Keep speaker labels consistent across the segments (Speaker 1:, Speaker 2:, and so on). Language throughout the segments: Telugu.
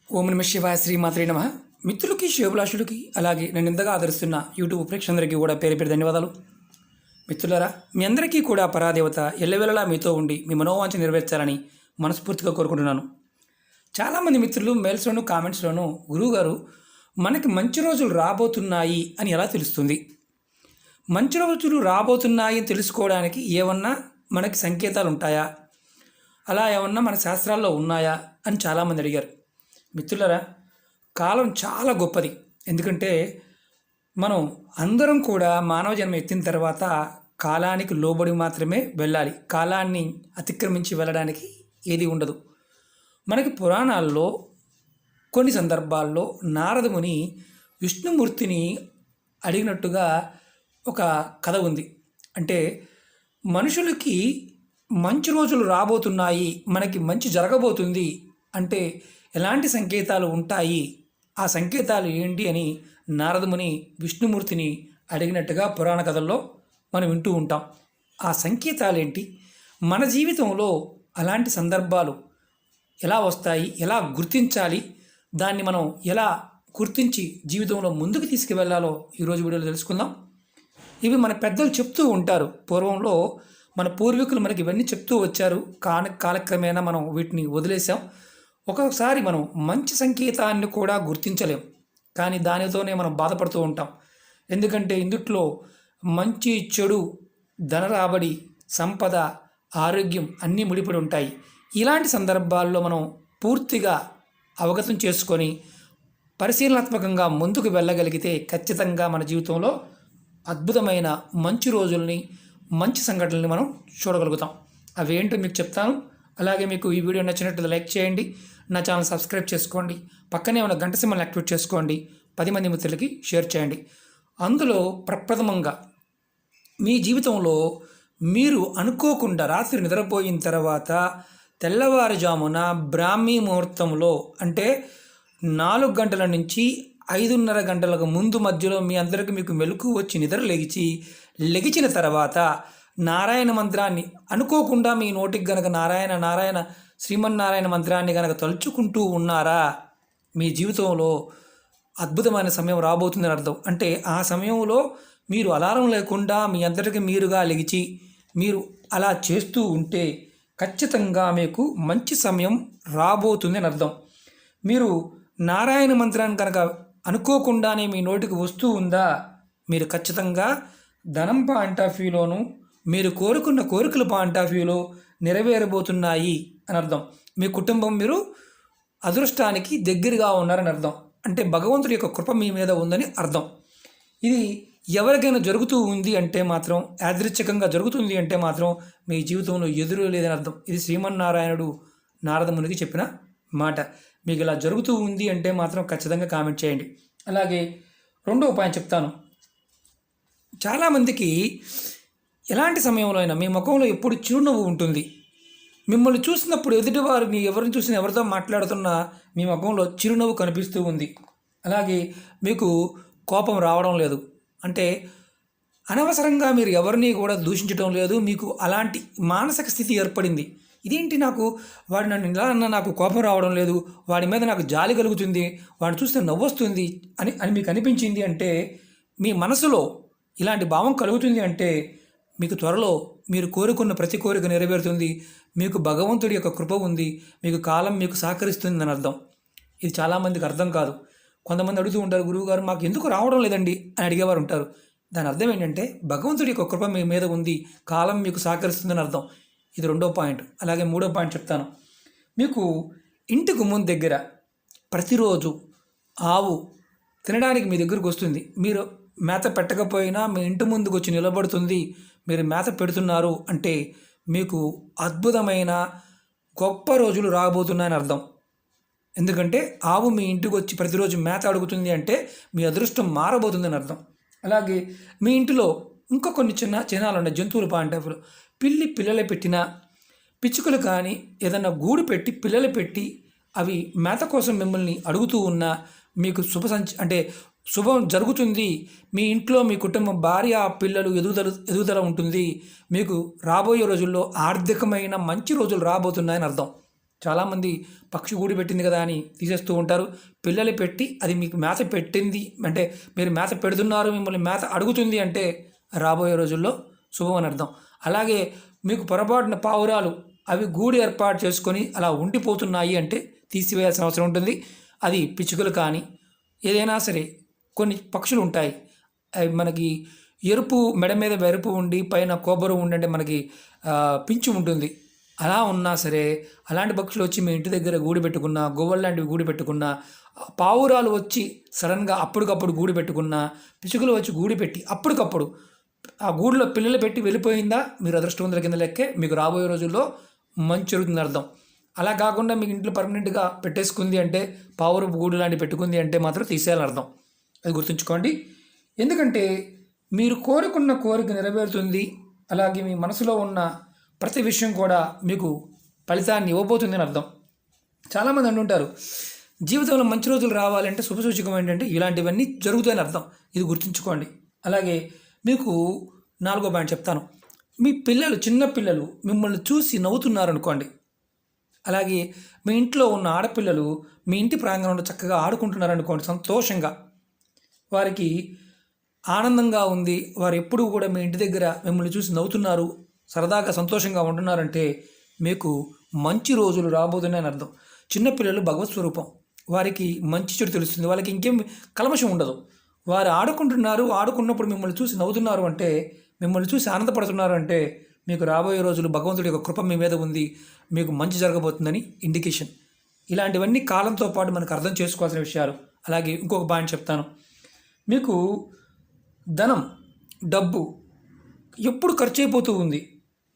Speaker 1: ఓం నమ శివాయ శ్రీమాత్రే నమ. మిత్రులకి శివభిలాషులకి అలాగే నన్ను ఇంతగా ఆదరిస్తున్న యూట్యూబ్ ప్రేక్షకులందరికీ కూడా పేరు పేరు ధన్యవాదాలు. మిత్రులారా, మీ అందరికీ కూడా పరాదేవత ఎల్లవెల్లలా మీతో ఉండి మీ మనోవాంఛ నెరవేర్చాలని మనస్ఫూర్తిగా కోరుకుంటున్నాను. చాలామంది మిత్రులు మెయిల్స్లోను కామెంట్స్లోనూ గురువుగారు మనకి మంచి రోజులు రాబోతున్నాయి అని ఎలా తెలుస్తుంది, మంచి రోజులు రాబోతున్నాయి అని తెలుసుకోవడానికి ఏమన్నా మనకి సంకేతాలు ఉంటాయా, అలా ఏమన్నా మన శాస్త్రాల్లో ఉన్నాయా అని చాలామంది అడిగారు. మిత్రులరా, కాలం చాలా గొప్పది. ఎందుకంటే మనం అందరం కూడా మానవ జన్మ ఎత్తిన తర్వాత కాలానికి లోబడి మాత్రమే వెళ్ళాలి. కాలాన్ని అతిక్రమించి వెళ్ళడానికి ఏది ఉండదు. మనకి పురాణాల్లో కొన్ని సందర్భాల్లో నారదముని విష్ణుమూర్తిని అడిగినట్టుగా ఒక కథ ఉంది. అంటే మనుషులకి మంచి రోజులు రాబోతున్నాయి, మనకి మంచి జరగబోతుంది అంటే ఎలాంటి సంకేతాలు ఉంటాయి, ఆ సంకేతాలు ఏంటి అని నారదముని విష్ణుమూర్తిని అడిగినట్టుగా పురాణ కథల్లో మనం వింటూ ఉంటాం. ఆ సంకేతాలు ఏంటి, మన జీవితంలో అలాంటి సందర్భాలు ఎలా వస్తాయి, ఎలా గుర్తించాలి, దాన్ని మనం ఎలా గుర్తించి జీవితంలో ముందుకు తీసుకువెళ్ళాలో ఈరోజు వీడియోలో తెలుసుకుందాం. ఇవి మన పెద్దలు చెప్తూ ఉంటారు. పూర్వంలో మన పూర్వీకులు మనకి ఇవన్నీ చెప్తూ వచ్చారు. కాలక్రమేణా మనం వీటిని వదిలేసాం. ఒక్కొక్కసారి మనం మంచి సంకేతాన్ని కూడా గుర్తించలేం, కానీ దానితోనే మనం బాధపడుతూ ఉంటాం. ఎందుకంటే ఇందుట్లో మంచి చెడు, ధన రాబడి, సంపద, ఆరోగ్యం అన్నీ ముడిపడి ఉంటాయి. ఇలాంటి సందర్భాల్లో మనం పూర్తిగా అవగతం చేసుకొని పరిశీలనాత్మకంగా ముందుకు వెళ్ళగలిగితే ఖచ్చితంగా మన జీవితంలో అద్భుతమైన మంచి రోజుల్ని, మంచి సంఘటనల్ని మనం చూడగలుగుతాం. అవేంటో మీకు చెప్తాను. అలాగే మీకు ఈ వీడియో నచ్చినట్లయితే లైక్ చేయండి, నా ఛానల్ సబ్స్క్రైబ్ చేసుకోండి, పక్కనే ఉన్న గంట సింబల్ని యాక్టివేట్ చేసుకోండి, 10 మంది మిత్రులకి షేర్ చేయండి. అందులో ప్రప్రథమంగా మీ జీవితంలో మీరు అనుకోకుండా రాత్రి నిద్రపోయిన తర్వాత తెల్లవారుజామున బ్రాహ్మీ ముహూర్తంలో అంటే 4 గంటల నుంచి 5:30 గంటలకు ముందు మధ్యలో మీ అందరికీ మీకు మెలకు వచ్చి నిద్ర లెగిచిన తర్వాత నారాయణ మంత్రాన్ని అనుకోకుండా మీ నోటికి గనక నారాయణ నారాయణ శ్రీమన్నారాయణ మంత్రాన్ని గనక తలుచుకుంటూ ఉన్నారా, మీ జీవితంలో అద్భుతమైన సమయం రాబోతుందని అర్థం. అంటే ఆ సమయంలో మీరు అలారం లేకుండా మీ అందరికీ మీరుగా లెగిచి మీరు అలా చేస్తూ ఉంటే ఖచ్చితంగా మీకు మంచి సమయం రాబోతుంది అని అర్థం. మీరు నారాయణ మంత్రాన్ని కనుక అనుకోకుండానే మీ నోటికి వస్తూ ఉందా, మీరు ఖచ్చితంగా ధనం పాయింట్ ఆఫ్ వ్యూలోను, మీరు కోరుకున్న కోరికల పాయింట్ ఆఫ్ వ్యూలో నెరవేరబోతున్నాయి అని అర్థం. మీ కుటుంబం, మీరు అదృష్టానికి దగ్గరగా ఉన్నారని అర్థం. అంటే భగవంతుడి యొక్క కృప మీ మీద ఉందని అర్థం. ఇది ఎవరికైనా జరుగుతూ ఉంది అంటే మాత్రం, యాదృచ్ఛికంగా జరుగుతుంది అంటే మాత్రం మీ జీవితంలో ఎదురు లేదని అర్థం. ఇది శ్రీమన్నారాయణుడు నారదమునికి చెప్పిన మాట. మీకు ఇలా జరుగుతూ ఉంది అంటే మాత్రం ఖచ్చితంగా కామెంట్ చేయండి. అలాగే రెండో ఉపాయం చెప్తాను. చాలామందికి ఎలాంటి సమయంలో అయినా మీ ముఖంలో ఎప్పుడు చిరునవ్వు ఉంటుంది. మిమ్మల్ని చూసినప్పుడు ఎదుటివారిని ఎవరిని చూసినా, ఎవరితో మాట్లాడుతున్నా మీ ముఖంలో చిరునవ్వు కనిపిస్తూ ఉంది. అలాగే మీకు కోపం రావడం లేదు. అంటే అనవసరంగా మీరు ఎవరిని కూడా దూషించడం లేదు. మీకు అలాంటి మానసిక స్థితి ఏర్పడింది. ఇదేంటి, వాడు నన్ను ఇలా అన్నా నాకు కోపం రావడం లేదు, వాడి మీద నాకు జాలి కలుగుతుంది, వాడిని చూస్తే నవ్వొస్తుంది అని మీకు అనిపించింది అంటే, మీ మనసులో ఇలాంటి భావం కలుగుతుంది అంటే మీకు త్వరలో మీరు కోరుకున్న ప్రతి కోరిక నెరవేరుతుంది. మీకు భగవంతుడి యొక్క కృప ఉంది, మీకు కాలం మీకు సహకరిస్తుంది అని అర్థం. ఇది చాలామందికి అర్థం కాదు. కొంతమంది అడుగుతూ ఉంటారు, గురువుగారు మాకు ఎందుకు రావడం లేదండి అని అడిగేవారు ఉంటారు. దాని అర్థం ఏంటంటే భగవంతుడి యొక్క కృప మీ మీద ఉంది, కాలం మీకు సహకరిస్తుందని అర్థం. ఇది రెండో పాయింట్. అలాగే మూడో పాయింట్ చెప్తాను. మీకు ఇంటి గుమ్మం దగ్గర ప్రతిరోజు ఆవు తినడానికి మీ దగ్గరకు వస్తుంది. మీరు మేత పెట్టకపోయినా మీ ఇంటి ముందుకు వచ్చి నిలబడుతుంది. మీరు మేత పెడుతున్నారు అంటే మీకు అద్భుతమైన గొప్ప రోజులు రాబోతున్నాయని అర్థం. ఎందుకంటే ఆవు మీ ఇంటికి వచ్చి ప్రతిరోజు మేత అడుగుతుంది అంటే మీ అదృష్టం మారబోతుందని అర్థం. అలాగే మీ ఇంటిలో ఇంకా కొన్ని చిహ్నాలు ఉన్నాయి. జంతువుల పాయింట్ ఆఫ్ వ్యూలో పిల్లలు పెట్టినా, పిచ్చుకలు కానీ ఏదన్నా గూడు పెట్టి పిల్లలు పెట్టి అవి మేత కోసం మిమ్మల్ని అడుగుతూ ఉన్నా మీకు అంటే శుభం జరుగుతుంది. మీ ఇంట్లో మీ కుటుంబం, భార్య, పిల్లలు ఎదుగుదల ఉంటుంది. మీకు రాబోయే రోజుల్లో ఆర్థికమైన మంచి రోజులు రాబోతున్నాయని అర్థం. చాలామంది పక్షి గూడు పెట్టింది కదా అని తీసేస్తూ ఉంటారు. పిల్లలు పెట్టి అది మీకు మేత పెట్టింది అంటే మీరు మేత పెడుతున్నారు, మిమ్మల్ని మేత అడుగుతుంది అంటే రాబోయే రోజుల్లో శుభం అని అర్థం. అలాగే మీకు పొరపాటున పావురాలు అవి గూడు ఏర్పాటు చేసుకొని అలా ఉండిపోతున్నాయి అంటే తీసివేయాల్సిన అవసరం ఉంటుంది. అది పిచ్చుకలు కానీ ఏదైనా సరే కొన్ని పక్షులు ఉంటాయి, అవి మనకి ఎరుపు మెడ మీద ఎరుపు ఉండి పైన కొబ్బరి ఉండంటే మనకి పింఛు ఉంటుంది. అలా ఉన్నా సరే అలాంటి పక్షులు వచ్చి మీ ఇంటి దగ్గర గూడు పెట్టుకున్నా, గోవల్ లాంటివి గూడు పెట్టుకున్నా, పావురాలు వచ్చి సడన్గా అప్పటికప్పుడు గూడు పెట్టుకున్నా, పిచ్చుకలు వచ్చి గూడు పెట్టి అప్పటికప్పుడు ఆ గూడులో పిల్లలు పెట్టి వెళ్ళిపోయిందా మీరు అదృష్టవంతుల కింద లెక్కే. మీకు రాబోయే రోజుల్లో మంచి జరుగుతుంది అర్థం. అలా కాకుండా మీకు ఇంట్లో పర్మనెంట్గా పెట్టేసుకుంది అంటే పావురపు గూడు లాంటివి పెట్టుకుంది అంటే మాత్రం తీసేయాలని అర్థం. అది గుర్తుంచుకోండి. ఎందుకంటే మీరు కోరుకున్న కోరిక నెరవేరుతుంది. అలాగే మీ మనసులో ఉన్న ప్రతి విషయం కూడా మీకు ఫలితాన్ని ఇవ్వబోతుంది అని అర్థం. చాలామంది అంటుంటారు జీవితంలో మంచి రోజులు రావాలంటే శుభసూచకం ఏంటంటే ఇలాంటివన్నీ జరుగుతాయని అర్థం. ఇది గుర్తుంచుకోండి. అలాగే మీకు 4వ పాయింట్ చెప్తాను. మీ పిల్లలు చిన్న పిల్లలు మిమ్మల్ని చూసి నవ్వుతున్నారు అనుకోండి. అలాగే మీ ఇంట్లో ఉన్న ఆడపిల్లలు మీ ఇంటి ప్రాంగణంలో చక్కగా ఆడుకుంటున్నారు అనుకోండి, సంతోషంగా వారికి ఆనందంగా ఉంది, వారు ఎప్పుడూ కూడా మీ ఇంటి దగ్గర మిమ్మల్ని చూసి నవ్వుతున్నారు, సరదాగా సంతోషంగా ఉంటున్నారంటే మీకు మంచి రోజులు రాబోతున్నాయని అర్థం. చిన్నపిల్లలు భగవత్ స్వరూపం, వారికి మంచి చెడు తెలుస్తుంది, వాళ్ళకి ఇంకేం కల్మషం ఉండదు. వారు ఆడుకుంటున్నారు, ఆడుకున్నప్పుడు మిమ్మల్ని చూసి నవ్వుతున్నారు అంటే, మిమ్మల్ని చూసి ఆనందపడుతున్నారు అంటే మీకు రాబోయే రోజులు భగవంతుడి యొక్క కృప మీ మీద ఉంది, మీకు మంచి జరగబోతుందని ఇండికేషన్. ఇలాంటివన్నీ కాలంతో పాటు మనకు అర్థం చేసుకోవాల్సిన విషయాలు. అలాగే ఇంకొక పాయింట్ చెప్తాను. మీకు ధనం, డబ్బు ఎప్పుడు ఖర్చు అయిపోతూ ఉంది,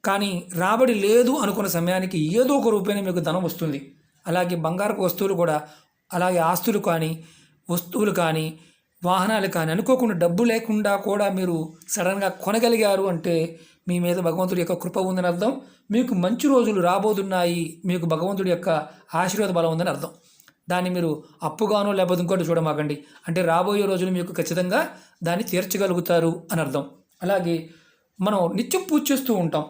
Speaker 1: కానీ రాబడి లేదు అనుకున్న సమయానికి ఏదో ఒక రూపాయన మీకు ధనం వస్తుంది. అలాగే బంగారపు వస్తువులు కూడా, అలాగే ఆస్తులు కానీ వస్తువులు కానీ వాహనాలు కానీ అనుకోకుండా డబ్బు లేకుండా కూడా మీరు సడన్గా కొనగలిగారు అంటే మీ మీద భగవంతుడి యొక్క కృప ఉందని అర్థం. మీకు మంచి రోజులు రాబోతున్నాయి, మీకు భగవంతుడి యొక్క ఆశీర్వాద బలం ఉందని అర్థం. దాన్ని మీరు అప్పుగానో లేకపోతే ఇంకోటి చూడమాకండి. అంటే రాబోయే రోజులు మీకు ఖచ్చితంగా దాన్ని తీర్చగలుగుతారు అని అర్థం. అలాగే మనం నిత్యం పూజ చేస్తూ ఉంటాం.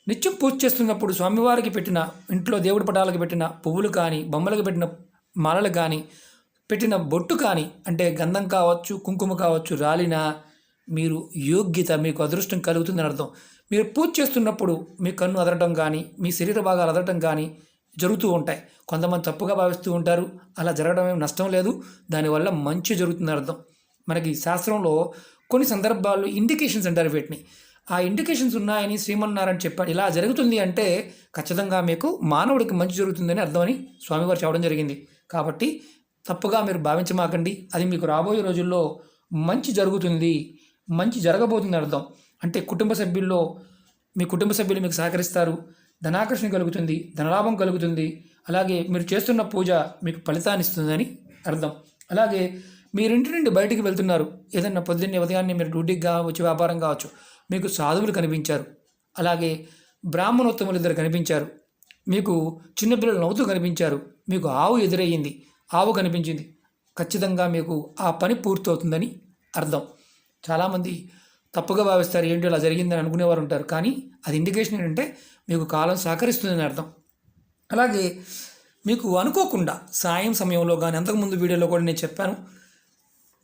Speaker 1: నిత్యం పూజ చేస్తున్నప్పుడు స్వామివారికి పెట్టిన, ఇంట్లో దేవుడి పటాలకు పెట్టిన పువ్వులు కానీ, బొమ్మలకు పెట్టిన మాలలు కానీ, పెట్టిన బొట్టు కానీ, అంటే గంధం కావచ్చు, కుంకుమ కావచ్చు, రాలినా మీరు యోగ్యత, మీకు అదృష్టం కలుగుతుందని అర్థం. మీరు పూజ చేస్తున్నప్పుడు మీ కన్ను అదరటం కానీ, మీ శరీర భాగాలు అదరటం కానీ జరుగుతూ ఉంటాయి. కొంతమంది తప్పుగా భావిస్తూ ఉంటారు, అలా జరగడం ఏమి నష్టం లేదు, దానివల్ల మంచి జరుగుతుందని అర్థం. మనకి శాస్త్రంలో కొన్ని సందర్భాల్లో ఇండికేషన్స్ అంటారు వీటిని. ఆ ఇండికేషన్స్ ఉన్నాయని శ్రీమన్నారాయణ చెప్పాడు. ఇలా జరుగుతుంది అంటే ఖచ్చితంగా మీకు మానవుడికి మంచి జరుగుతుందని అర్థమని స్వామివారు చెప్పడం జరిగింది. కాబట్టి తప్పుగా మీరు భావించమాకండి. అది మీకు రాబోయే రోజుల్లో మంచి జరుగుతుంది, మంచి జరగబోతుంది అర్థం. అంటే కుటుంబ సభ్యుల్లో మీ కుటుంబ సభ్యులు మీకు సహకరిస్తారు, ధనాకర్షణ కలుగుతుంది, ధనలాభం కలుగుతుంది. అలాగే మీరు చేస్తున్న పూజ మీకు ఫలితాన్ని ఇస్తుందని అర్థం. అలాగే మీరింటి నుండి బయటికి వెళ్తున్నారు, ఏదన్నా పొద్దున్నే ఉదయాన్నే మీరు డ్యూటీకి కావచ్చు, వ్యాపారం కావచ్చు, మీకు సాధువులు కనిపించారు, అలాగే బ్రాహ్మణోత్తములు ఇద్దరు కనిపించారు, మీకు చిన్నపిల్లలు నవ్వుతూ కనిపించారు, మీకు ఆవు ఎదురయ్యింది, ఆవు కనిపించింది, ఖచ్చితంగా మీకు ఆ పని పూర్తవుతుందని అర్థం. చాలామంది తప్పుగా భావిస్తారు, ఏంటి అలా జరిగిందని అనుకునేవారు ఉంటారు, కానీ అది ఇండికేషన్ ఏంటంటే మీకు కాలం సహకరిస్తుందని అర్థం. అలాగే మీకు అనుకోకుండా సాయం సమయంలో కానీ, అంతకుముందు వీడియోలో కూడా నేను చెప్పాను,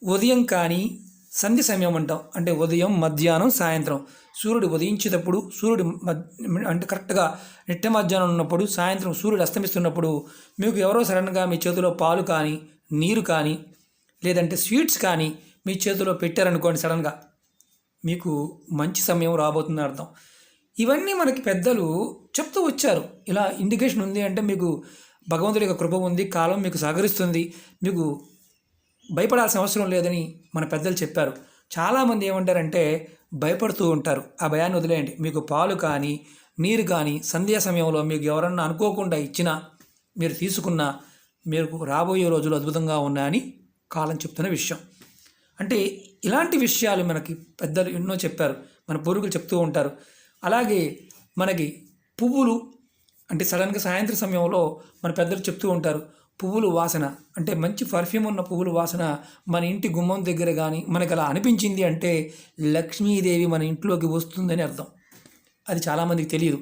Speaker 1: ఉదయం కానీ సంధ్య సమయం అంటాం, అంటే ఉదయం, మధ్యాహ్నం, సాయంత్రం, సూర్యుడు ఉదయించేటప్పుడు, సూర్యుడు అంటే కరెక్ట్గా నిట్ట మధ్యాహ్నం ఉన్నప్పుడు, సాయంత్రం సూర్యుడు అస్తమిస్తున్నప్పుడు మీకు ఎవరో సడన్గా మీ చేతిలో పాలు కానీ, నీరు కానీ, లేదంటే స్వీట్స్ కానీ మీ చేతిలో పెట్టారనుకోండి, సడన్గా మీకు మంచి సమయం రాబోతుందని అర్థం. ఇవన్నీ మనకి పెద్దలు చెప్తూ వచ్చారు. ఇలా ఇండికేషన్ ఉంది అంటే మీకు భగవంతుడి యొక్క కృప ఉంది, కాలం మీకు సహకరిస్తుంది, మీకు భయపడాల్సిన అవసరం లేదని మన పెద్దలు చెప్పారు. చాలామంది ఏమంటారంటే భయపడుతూ ఉంటారు. ఆ భయాన్ని వదిలేయండి. మీకు పాలు కానీ, నీరు కానీ సంధ్యా సమయంలో మీకు ఎవరన్నా అనుకోకుండా ఇచ్చినా, మీరు తీసుకున్నా, మీకు రాబోయే రోజులు అద్భుతంగా ఉన్నాయని కాలం చెప్తున్న విషయం. అంటే ఇలాంటి విషయాలు మనకి పెద్దలు ఎన్నో చెప్పారు, మన పూర్వీకులు చెప్తూ ఉంటారు. అలాగే మనకి పువ్వులు అంటే సడన్గా సాయంత్రం సమయంలో మన పెద్దలు చెప్తూ ఉంటారు, పువ్వులు వాసన అంటే మంచి పర్ఫ్యూమ్ ఉన్న పువ్వుల వాసన మన ఇంటి గుమ్మం దగ్గర కానీ మనకు అలా అనిపించింది అంటే లక్ష్మీదేవి మన ఇంట్లోకి వస్తుందని అర్థం. అది చాలామందికి తెలియదు,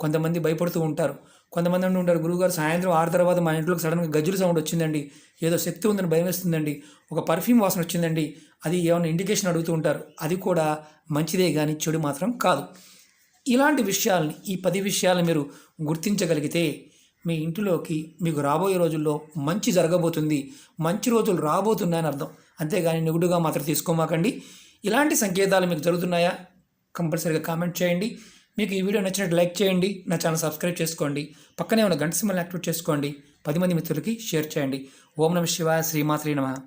Speaker 1: కొంతమంది భయపడుతూ ఉంటారు. కొంతమంది అంటూ ఉంటారు, గురువుగారు సాయంత్రం 6 తర్వాత మా ఇంట్లోకి సడన్గా గజ్జుల సౌండ్ వచ్చిందండి, ఏదో శక్తి ఉందని భయం వేస్తుందండి, ఒక పర్ఫ్యూమ్ వాసన వచ్చిందండి, అది ఏమైనా ఇండికేషన్ అడుగుతూ ఉంటారు. అది కూడా మంచిదే కానీ చెడు మాత్రం కాదు. ఇలాంటి విషయాల్ని, ఈ 10 విషయాలను మీరు గుర్తించగలిగితే మీ ఇంటిలోకి మీకు రాబోయే రోజుల్లో మంచి జరగబోతుంది, మంచి రోజులు రాబోతున్నాయని అర్థం. అంతేగాని నెగిటివ్గా మాత్రం తీసుకోమాకండి. ఇలాంటి సంకేతాలు మీకు జరుగుతున్నాయా? కంపల్సరీగా కామెంట్ చేయండి. మీకు ఈ వీడియో నచ్చినట్టు లైక్ చేయండి, నా ఛానల్ సబ్స్క్రైబ్ చేసుకోండి, పక్కనే ఉన్న గంట సింబల్ని యాక్టివేట్ చేసుకోండి, 10 మంది మిత్రులకి షేర్ చేయండి. ఓం నమః శివాయ, శ్రీమాత్రే నమః.